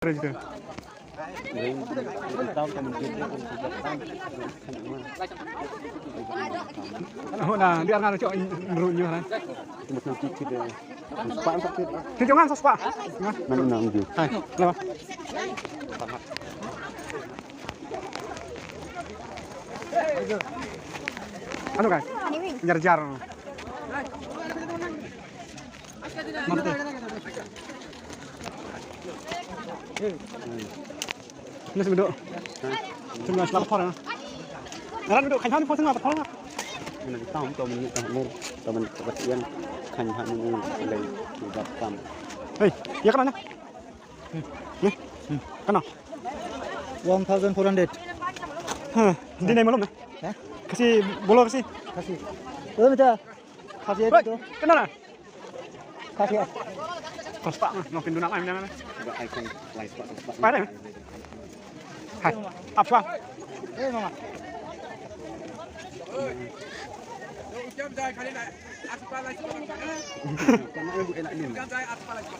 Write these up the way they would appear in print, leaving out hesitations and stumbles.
gitu. Oh, nah, dia nggak cocok merunyuh kan. Jangan sosok. Mana nang gitu. Hai, kenapa? Ano kan? Jar-jar. Mana ini sebelum cuma selap orang. Orang duduk kain pun tengah betul. Mình tao cho mình lên, cho mình vật yên thành hạng mình lấy vật phẩm. Hey, ya kan mana? Kana? 1,400. Di name belum ya? Kasih bolo kasih. Kasih. Betul. Kasih itu. Kenapa? Kasih. Pas pak, ngopin dunak ayam jangan. Coba icon live pak. Pak ada? Hai, apa? Mama.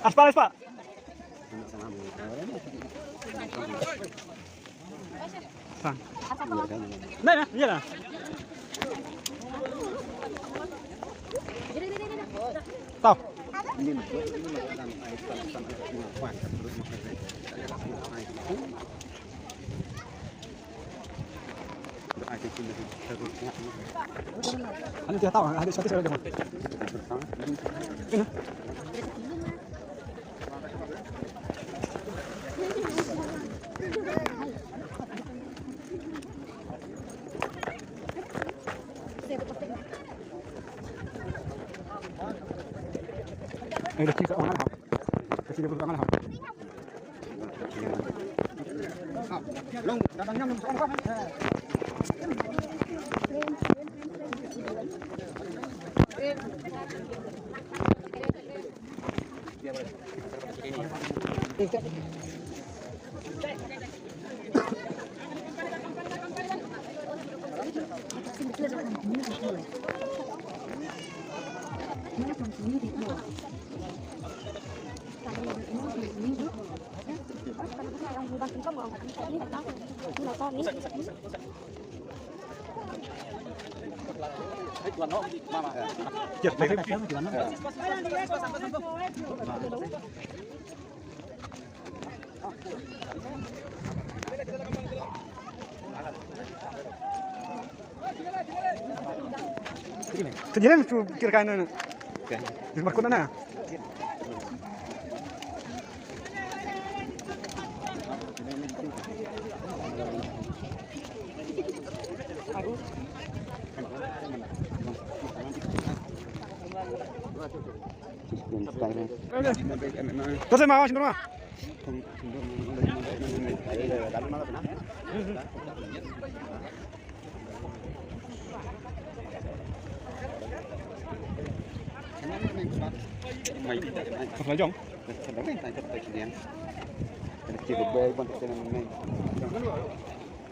Aspalas pak. Sang. Nah, iya lah. Tahu. Ano dia tahu? Ada satu saya dengar. Ini. Ini kita orang apa? Kita dia orang apa? Long, datangnya belum sekarang apa? Kejadian tu kira kain di markot mana? Terus mau sini rumah? Thật giống.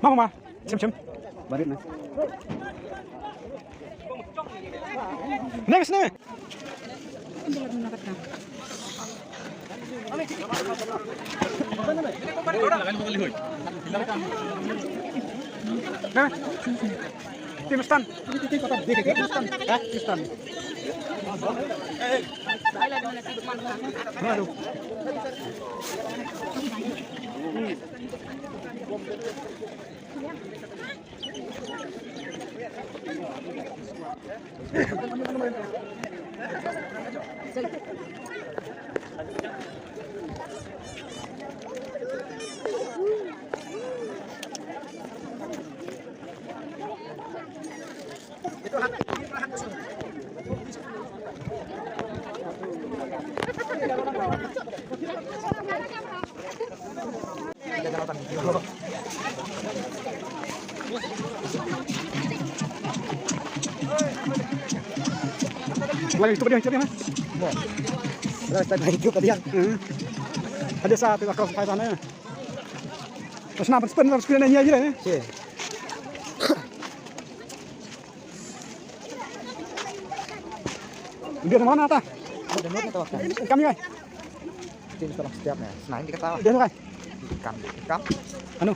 Mau mà, chấm. Barit na. Next. Tim stand. Stand. Aduh. Lagi coba dia mas. Lagi juga dia. Ada satu akal sampai sana. Terus kenapa sepeda nanya aja ya? Si. Dia mana ta? Ada motor tahu kan? Kami kan? Tim sekolah setiapnya. Nah, ini ketawa. Dia kan? Ikan. Ikan. Anu,